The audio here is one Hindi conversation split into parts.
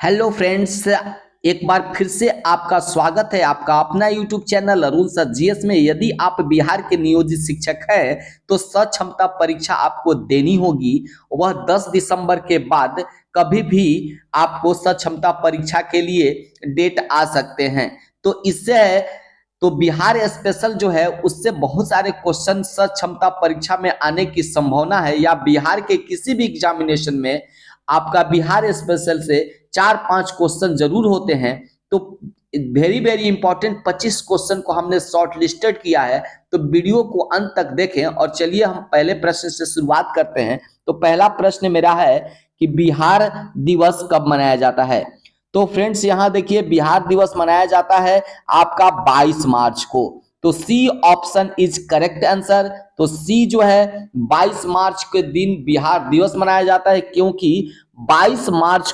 हेलो फ्रेंड्स, एक बार फिर से आपका स्वागत है आपका अपना YouTube channel Arun sir GS में। यदि आप बिहार के नियोजित शिक्षक हैं तो सक्षमता परीक्षा आपको देनी होगी। वह 10 दिसंबर के बाद कभी भी आपको सक्षमता परीक्षा के लिए डेट आ सकते हैं। तो इससे तो बिहार स्पेशल जो है उससे बहुत सारे क्वेश्चन सक्षमता परीक्षा में आने की संभावना है, या बिहार के किसी भी एग्जामिनेशन में आपका बिहार स्पेशल से 4-5 क्वेश्चन जरूर होते हैं। तो वेरी वेरी इंपॉर्टेंट 25 क्वेश्चन को हमने शॉर्ट लिस्टेड किया है, तो वीडियो को अंत तक देखें। और चलिए हम पहले प्रश्न से शुरुआत करते हैं। तो पहला प्रश्न मेरा है कि बिहार दिवस कब मनाया जाता है। तो फ्रेंड्स यहाँ देखिए, बिहार दिवस मनाया जाता है आपका 22 मार्च को। तो C option is correct answer. तो सी जो है 22 मार्च के दिन बिहार दिवस मनाया जाता है, क्योंकि 22 मार्च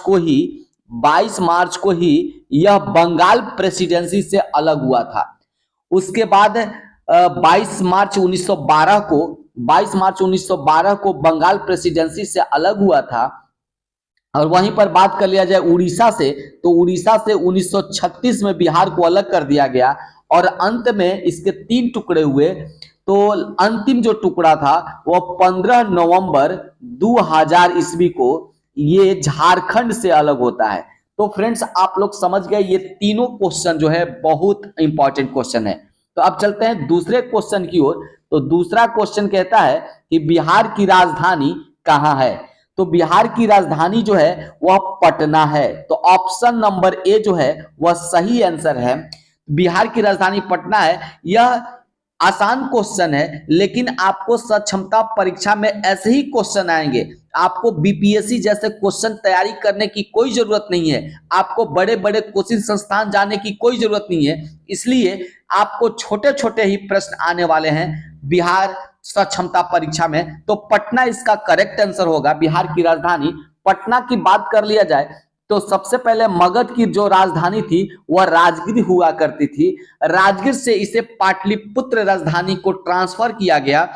को ही यह बंगाल प्रेसिडेंसी से अलग हुआ था। उसके बाद 22 मार्च 1912 को बंगाल प्रेसिडेंसी से अलग हुआ था। और वहीं पर बात कर लिया जाए उड़ीसा से, तो उड़ीसा से 1936 में बिहार को अलग कर दिया गया और अंत में इसके 3 टुकड़े हुए। तो अंतिम जो टुकड़ा था वह 15 नवंबर 2000 ईस्वी को ये झारखंड से अलग होता है। तो फ्रेंड्स आप लोग समझ गए, ये तीनों क्वेश्चन जो है बहुत इंपॉर्टेंट क्वेश्चन है। तो अब चलते हैं दूसरे क्वेश्चन की ओर। तो दूसरा क्वेश्चन कहता है कि बिहार की राजधानी कहाँ है। तो बिहार की राजधानी जो है वह पटना है। तो ऑप्शन नंबर ए जो है वह सही आंसर है। बिहार की राजधानी पटना है। यह आसान क्वेश्चन है, लेकिन आपको सक्षमता परीक्षा में ऐसे ही क्वेश्चन आएंगे। आपको बीपीएससी जैसे क्वेश्चन तैयारी करने की कोई जरूरत नहीं है। आपको बड़े बड़े कोचिंग संस्थान जाने की कोई जरूरत नहीं है। इसलिए आपको छोटे छोटे ही प्रश्न आने वाले हैं बिहार सक्षमता परीक्षा में। तो पटना इसका करेक्ट आंसर होगा। बिहार की राजधानी पटना की बात कर लिया जाए तो सबसे पहले मगध की जो राजधानी थी वह राजगीर हुआ करती थी। राजगीर से इसे पाटलिपुत्र राजधानी को ट्रांसफर किया गया।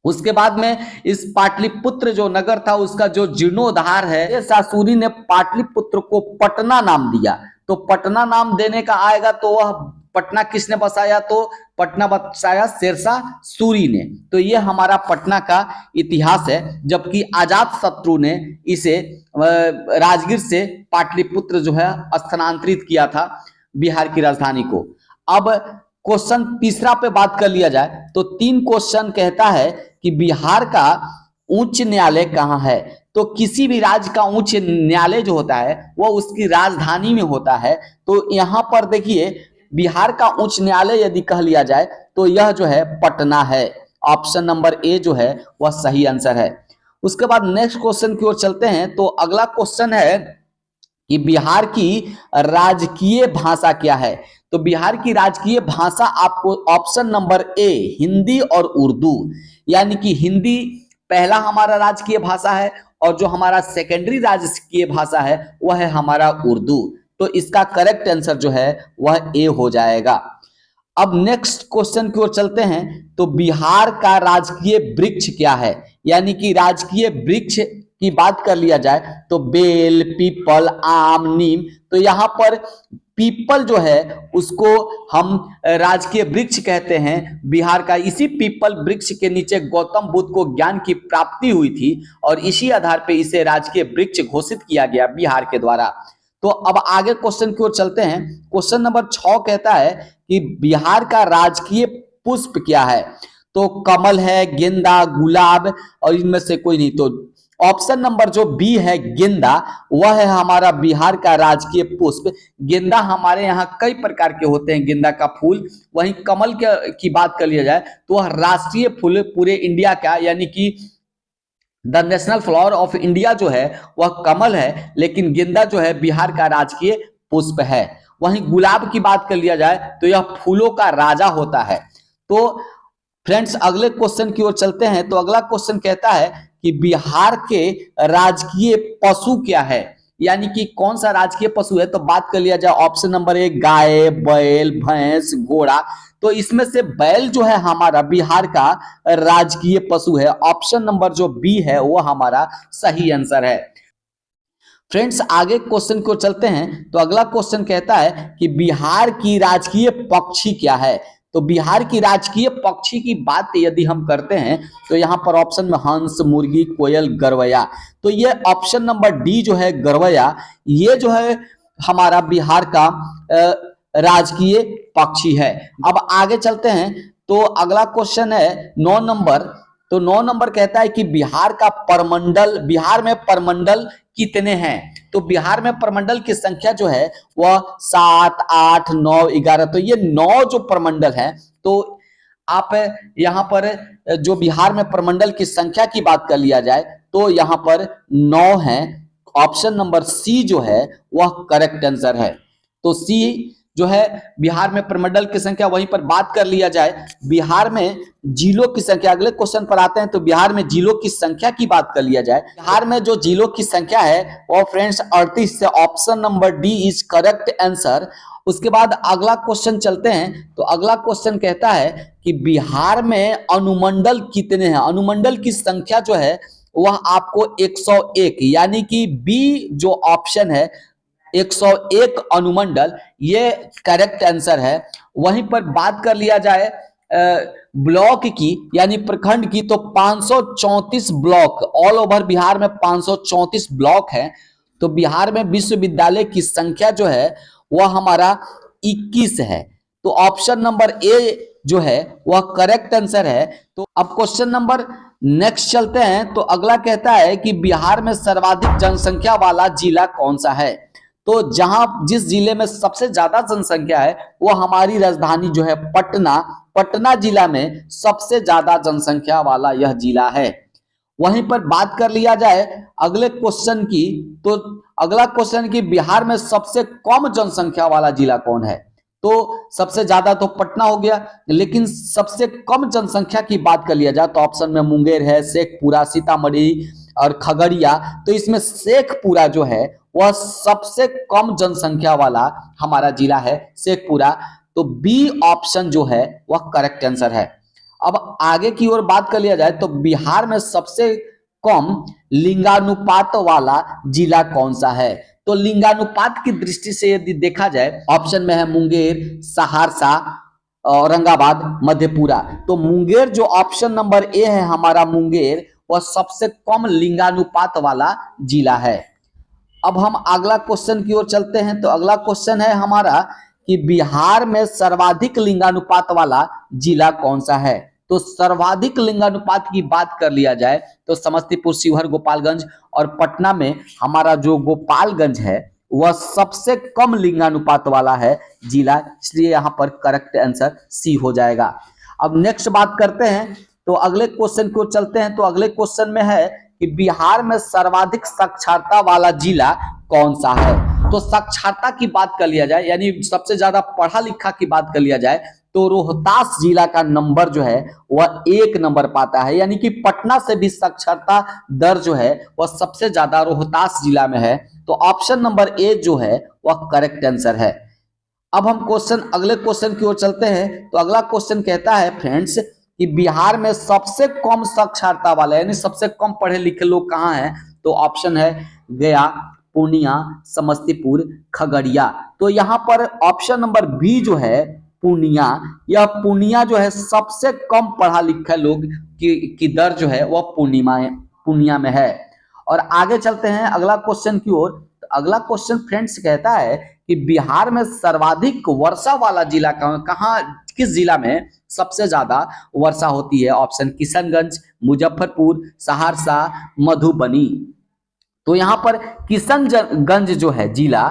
उसके बाद में इस पाटलिपुत्र जो नगर था उसका जो जीर्णोद्धार है, सासूरी ने पाटलिपुत्र को पटना नाम दिया। तो पटना नाम देने का आएगा तो वह पटना किसने बसाया, तो पटना बसाया शेरशाह सूरी ने। तो ये हमारा पटना का इतिहास है। जबकि अजात शत्रु ने इसे राजगीर से पाटलिपुत्र जो है स्थानांतरित किया था बिहार की राजधानी को। अब क्वेश्चन तीसरा पे बात कर लिया जाए तो 3 क्वेश्चन कहता है कि बिहार का उच्च न्यायालय कहाँ है। तो किसी भी राज्य का उच्च न्यायालय जो होता है वह उसकी राजधानी में होता है। तो यहाँ पर देखिए, बिहार का उच्च न्यायालय यदि कह लिया जाए तो यह जो है पटना है। ऑप्शन नंबर ए जो है वह सही आंसर है। उसके बाद नेक्स्ट क्वेश्चन की ओर चलते हैं। तो अगला क्वेश्चन है कि बिहार की राजकीय भाषा क्या है। तो बिहार की राजकीय भाषा आपको ऑप्शन नंबर ए हिंदी और उर्दू, यानी कि हिंदी पहला हमारा राजकीय भाषा है और जो हमारा सेकेंडरी राजकीय भाषा है वह है हमारा उर्दू। तो इसका करेक्ट आंसर जो है वह ए हो जाएगा। अब नेक्स्ट क्वेश्चन की ओर चलते हैं। तो बिहार का राजकीय वृक्ष क्या है, यानी कि राजकीय वृक्ष की बात कर लिया जाए तो बेल, पीपल, आम, नीम। तो यहाँ पर पीपल जो है उसको हम राजकीय वृक्ष कहते हैं बिहार का। इसी पीपल वृक्ष के नीचे गौतम बुद्ध को ज्ञान की प्राप्ति हुई थी और इसी आधार पर इसे राजकीय वृक्ष घोषित किया गया बिहार के द्वारा। तो अब आगे क्वेश्चन की ओर चलते हैं। क्वेश्चन नंबर 6 कहता है कि बिहार का राजकीय पुष्प क्या है। तो कमल है, गेंदा, गुलाब और इनमें से कोई नहीं। तो ऑप्शन नंबर जो बी है गेंदा, वह है हमारा बिहार का राजकीय पुष्प। गेंदा हमारे यहाँ कई प्रकार के होते हैं, गेंदा का फूल। वहीं कमल की बात कर लिया जाए तो वह राष्ट्रीय फूल पूरे इंडिया का, यानी कि the national flower of India जो है वह कमल है, लेकिन गेंदा जो है बिहार का राजकीय पुष्प है। वहीं गुलाब की बात कर लिया जाए तो यह फूलों का राजा होता है। तो फ्रेंड्स अगले क्वेश्चन की ओर चलते हैं। तो अगला क्वेश्चन कहता है कि बिहार के राजकीय पशु क्या है, यानी कि कौन सा राजकीय पशु है। तो बात कर लिया जाए ऑप्शन नंबर 1 गाय, बैल, भैंस, घोड़ा। तो इसमें से बैल जो है हमारा बिहार का राजकीय पशु है। ऑप्शन नंबर जो बी है वो हमारा सही आंसर है। फ्रेंड्स आगे क्वेश्चन को चलते हैं। तो अगला क्वेश्चन कहता है कि बिहार की राजकीय पक्षी क्या है। तो बिहार की राजकीय पक्षी की बात यदि हम करते हैं तो यहाँ पर ऑप्शन में हंस, मुर्गी, कोयल, गरवैया। तो ये ऑप्शन नंबर डी जो है गरवैया, ये जो है हमारा बिहार का राजकीय पक्षी है। अब आगे चलते हैं। तो अगला क्वेश्चन है 9 नंबर। तो 9 नंबर कहता है कि बिहार में परमंडल कितने हैं। तो बिहार में परमंडल की संख्या जो है वह 7, 8, 9, 11। तो ये 9 जो परमंडल है। तो आप यहाँ पर जो बिहार में परमंडल की संख्या की बात कर लिया जाए तो यहाँ पर 9 है। ऑप्शन नंबर सी जो है वह करेक्ट आंसर है। तो सी जो है बिहार में प्रमंडल की संख्या। वहीं पर बात कर लिया जाए बिहार में जिलों की संख्या, अगले क्वेश्चन पर आते हैं। तो बिहार में जिलों की संख्या की बात कर लिया जाए, बिहार में जो जिलों की संख्या है वो फ्रेंड्स 38 से option number D is correct answer. उसके बाद अगला क्वेश्चन चलते हैं। तो अगला क्वेश्चन कहता है कि बिहार में अनुमंडल कितने हैं। अनुमंडल की संख्या जो है वह आपको 101, यानी कि बी जो ऑप्शन है 101 अनुमंडल, ये करेक्ट आंसर है। वहीं पर बात कर लिया जाए ब्लॉक की यानी प्रखंड की, तो 534 ब्लॉक ऑल ओवर बिहार में 534 ब्लॉक है। तो बिहार में विश्वविद्यालय की संख्या जो है वह हमारा 21 है। तो ऑप्शन नंबर ए जो है वह करेक्ट आंसर है। तो अब क्वेश्चन नंबर नेक्स्ट चलते हैं। तो अगला कहता है कि बिहार में सर्वाधिक जनसंख्या वाला जिला कौन सा है। तो जिस जिले में सबसे ज्यादा जनसंख्या है वो हमारी राजधानी जो है पटना जिला में सबसे ज्यादा जनसंख्या वाला यह जिला है। वहीं पर बात कर लिया जाए अगले क्वेश्चन की। तो अगला क्वेश्चन की बिहार में सबसे कम जनसंख्या वाला जिला कौन है। तो सबसे ज्यादा तो पटना हो गया, लेकिन सबसे कम जनसंख्या की बात कर लिया जाए तो ऑप्शन में मुंगेर है, शेखपुरा, सीतामढ़ी और खगड़िया। तो इसमें शेखपुरा जो है वह सबसे कम जनसंख्या वाला हमारा जिला है, शेखपुरा। तो बी ऑप्शन जो है वह करेक्ट आंसर है। अब आगे की ओर बात कर लिया जाए तो बिहार में सबसे कम लिंगानुपात वाला जिला कौन सा है। तो लिंगानुपात की दृष्टि से यदि देखा जाए ऑप्शन में है मुंगेर, सहरसा, औरंगाबाद, मधेपुरा। तो मुंगेर जो ऑप्शन नंबर ए है हमारा मुंगेर, वह सबसे कम लिंगानुपात वाला जिला है। अब हम अगला क्वेश्चन की ओर चलते हैं। तो अगला क्वेश्चन है हमारा कि बिहार में सर्वाधिक लिंगानुपात वाला जिला कौन सा है। तो सर्वाधिक लिंगानुपात की बात कर लिया जाए तो समस्तीपुर, शिवहर, गोपालगंज और पटना में हमारा जो गोपालगंज है वह सबसे कम लिंगानुपात वाला है जिला, इसलिए यहाँ पर करेक्ट आंसर सी हो जाएगा। अब नेक्स्ट बात करते हैं। तो अगले क्वेश्चन को चलते हैं। तो अगले क्वेश्चन में है कि बिहार में सर्वाधिक साक्षरता वाला जिला कौन सा है। तो साक्षरता की बात कर लिया जाए यानी सबसे ज्यादा पढ़ा लिखा की बात कर लिया जाए तो रोहतास जिला का नंबर जो है वह 1 नंबर पाता है, यानी कि पटना से भी साक्षरता दर जो है वह सबसे ज्यादा रोहतास जिला में है। तो ऑप्शन नंबर ए जो है वह करेक्ट आंसर है। अब हम अगले क्वेश्चन की ओर चलते हैं। तो अगला क्वेश्चन कहता है फ्रेंड्स कि बिहार में सबसे कम साक्षरता वाला यानी सबसे कम पढ़े लिखे लोग कहाँ हैं। तो ऑप्शन है गया, पूर्णिया, समस्तीपुर, खगड़िया। तो यहाँ पर ऑप्शन नंबर बी जो है पूर्णिया, यह पूर्णिया जो है सबसे कम पढ़ा लिखा लोग की दर जो है वह पूर्णिया में है। और आगे चलते हैं अगला क्वेश्चन की ओर। तो अगला क्वेश्चन फ्रेंड्स कहता है कि बिहार में सर्वाधिक वर्षा वाला जिला कहाँ, किस जिला में सबसे ज्यादा वर्षा होती है। ऑप्शन किशनगंज, मुजफ्फरपुर, सहरसा, मधुबनी। तो यहाँ पर किशनगंज जो है जिला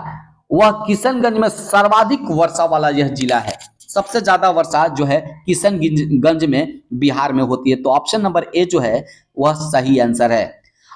वह किशनगंज में सर्वाधिक वर्षा वाला यह जिला है। सबसे ज्यादा वर्षा जो है किशनगंज में बिहार में होती है। तो ऑप्शन नंबर ए जो है वह सही आंसर है।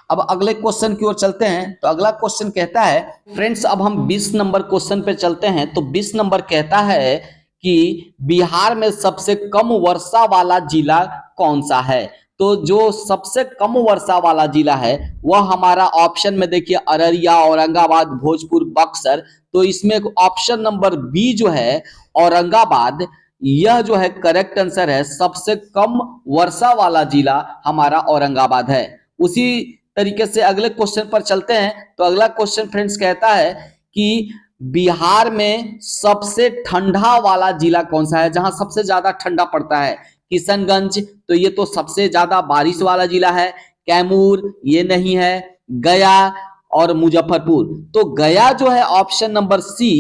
अब अगले क्वेश्चन की ओर चलते हैं। तो अगला क्वेश्चन कहता है फ्रेंड्स, अब हम 20 नंबर क्वेश्चन पे चलते हैं। तो 20 नंबर कहता है कि बिहार में सबसे कम वर्षा वाला जिला कौन सा है। तो जो सबसे कम वर्षा वाला जिला है वह हमारा ऑप्शन में देखिए अररिया, औरंगाबाद, भोजपुर, बक्सर। तो इसमें ऑप्शन नंबर बी जो है औरंगाबाद, यह जो है करेक्ट आंसर है। सबसे कम वर्षा वाला जिला हमारा औरंगाबाद है। उसी तरीके से अगले क्वेश्चन पर चलते हैं। तो अगला क्वेश्चन फ्रेंड्स कहता है कि बिहार में सबसे ठंडा वाला जिला कौन सा है, जहां सबसे ज्यादा ठंडा पड़ता है। किशनगंज, तो ये तो सबसे ज्यादा बारिश वाला जिला है। कैमूर, ये नहीं है। गया और मुजफ्फरपुर, तो गया जो है ऑप्शन नंबर सी,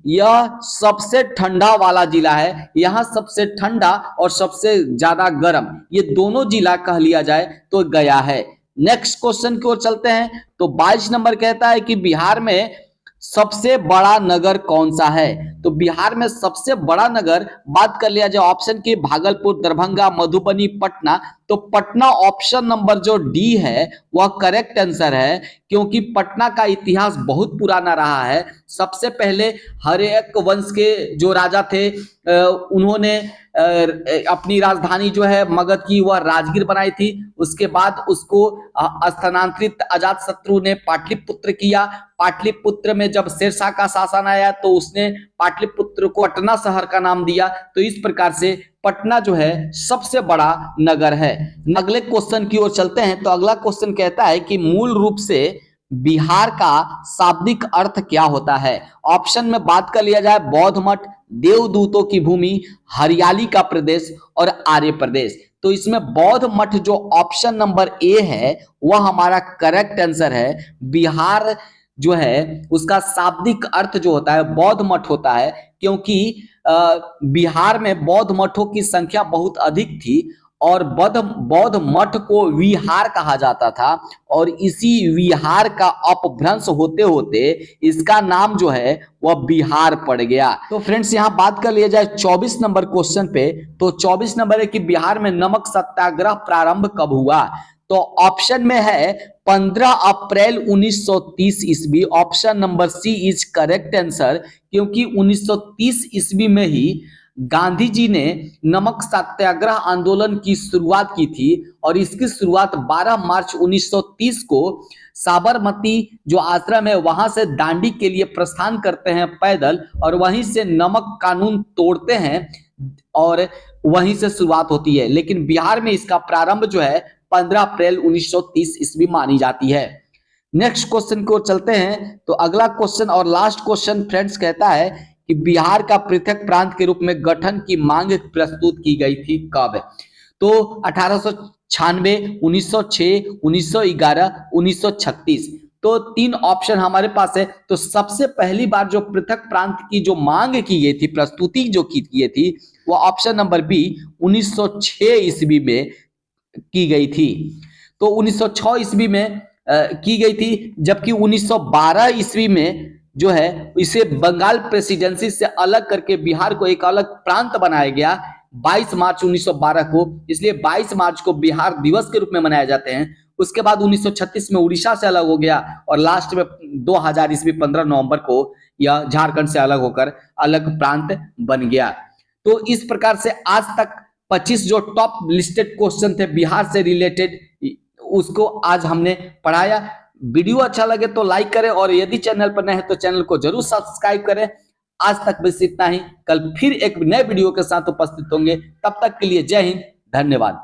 यह सबसे ठंडा वाला जिला है। यहां सबसे ठंडा और सबसे ज्यादा गर्म, ये दोनों जिला कह लिया जाए तो गया है। नेक्स्ट क्वेश्चन की ओर चलते हैं। तो 22 नंबर कहता है कि बिहार में सबसे बड़ा नगर कौन सा है। तो बिहार में सबसे बड़ा नगर बात कर लिया जाए ऑप्शन की, भागलपुर, दरभंगा, मधुबनी, पटना। तो पटना ऑप्शन नंबर जो डी है वह करेक्ट आंसर है, क्योंकि पटना का इतिहास बहुत पुराना रहा है। सबसे पहले हर्यक वंश के जो राजा थे उन्होंने अपनी राजधानी जो है मगध की वह राजगीर बनाई थी। उसके बाद उसको स्थानांतरित अजातशत्रु ने पाटलिपुत्र किया। पाटलिपुत्र में जब शेरशाह का शासन आया तो उसने पाटलिपुत्र को पटना शहर का नाम दिया। तो इस प्रकार से पटना जो है सबसे बड़ा नगर है। अगले क्वेश्चन की ओर चलते हैं। तो अगला क्वेश्चन कहता है कि मूल रूप से बिहार का शाब्दिक अर्थ क्या होता है। ऑप्शन में बात कर लिया जाए बौद्ध मठ, देवदूतों की भूमि, हरियाली का प्रदेश और आर्य प्रदेश। तो इसमें बौद्ध मठ जो ऑप्शन नंबर ए है वह हमारा करेक्ट आंसर है। बिहार जो है उसका शाब्दिक अर्थ जो होता है बौद्ध मठ होता है, क्योंकि बिहार में बौद्ध मठों की संख्या बहुत अधिक थी और बौद्ध मठ को विहार कहा जाता था, और इसी विहार का अपभ्रंश होते होते इसका नाम जो है वह बिहार पड़ गया। तो फ्रेंड्स यहां बात कर लिया जाए 24 नंबर क्वेश्चन पे। तो 24 नंबर है कि बिहार में नमक सत्याग्रह प्रारंभ कब हुआ। तो ऑप्शन में है 15 अप्रैल 1930 ईस्वी। Option number C is correct answer, क्योंकि 1930 ईस्वी में ही गांधी जी ने नमक सत्याग्रह आंदोलन की शुरुआत की थी, और इसकी शुरुआत 12 मार्च 1930 को साबरमती जो आश्रम है वहां से दांडी के लिए प्रस्थान करते हैं पैदल, और वहीं से नमक कानून तोड़ते हैं और वहीं से शुरुआत होती है। लेकिन बिहार में इसका प्रारंभ जो है 15 अप्रैल 1930 ईस्वी मानी जाती है। नेक्स्ट क्वेश्चन की ओर चलते हैं। तो अगला क्वेश्चन और लास्ट क्वेश्चन फ्रेंड्स कहता है कि बिहार का पृथक प्रांत के रूप में गठन की मांग प्रस्तुत की गई थी कब। तो 1896, 1906, 1911, 1936। तो 3 ऑप्शन हमारे पास है। तो सबसे पहली बार जो पृथक प्रांत की जो मांग की गई थी, प्रस्तुति जो की गई थी, वो ऑप्शन नंबर बी 1906 ईस्वी में की गई थी। तो 1906 ईस्वी में की गई थी, जबकि 1912 ईस्वी में जो है इसे बंगाल प्रेसिडेंसी से अलग करके बिहार को एक अलग प्रांत बनाया गया 22 मार्च 1912 को। इसलिए 22 मार्च को बिहार दिवस के रूप में मनाए जाते हैं। उसके बाद 1936 में उड़ीसा से अलग हो गया, और लास्ट में 2000 ईस्वी 15 नवंबर को यह झारखंड से अलग होकर अलग प्रांत बन गया। तो इस प्रकार से आज तक 25 जो टॉप लिस्टेड क्वेश्चन थे बिहार से रिलेटेड, उसको आज हमने पढ़ाया। वीडियो अच्छा लगे तो लाइक करें, और यदि चैनल पर नए हैं तो चैनल को जरूर सब्सक्राइब करें। आज तक बस इतना ही। कल फिर एक नए वीडियो के साथ उपस्थित होंगे। तब तक के लिए जय हिंद, धन्यवाद।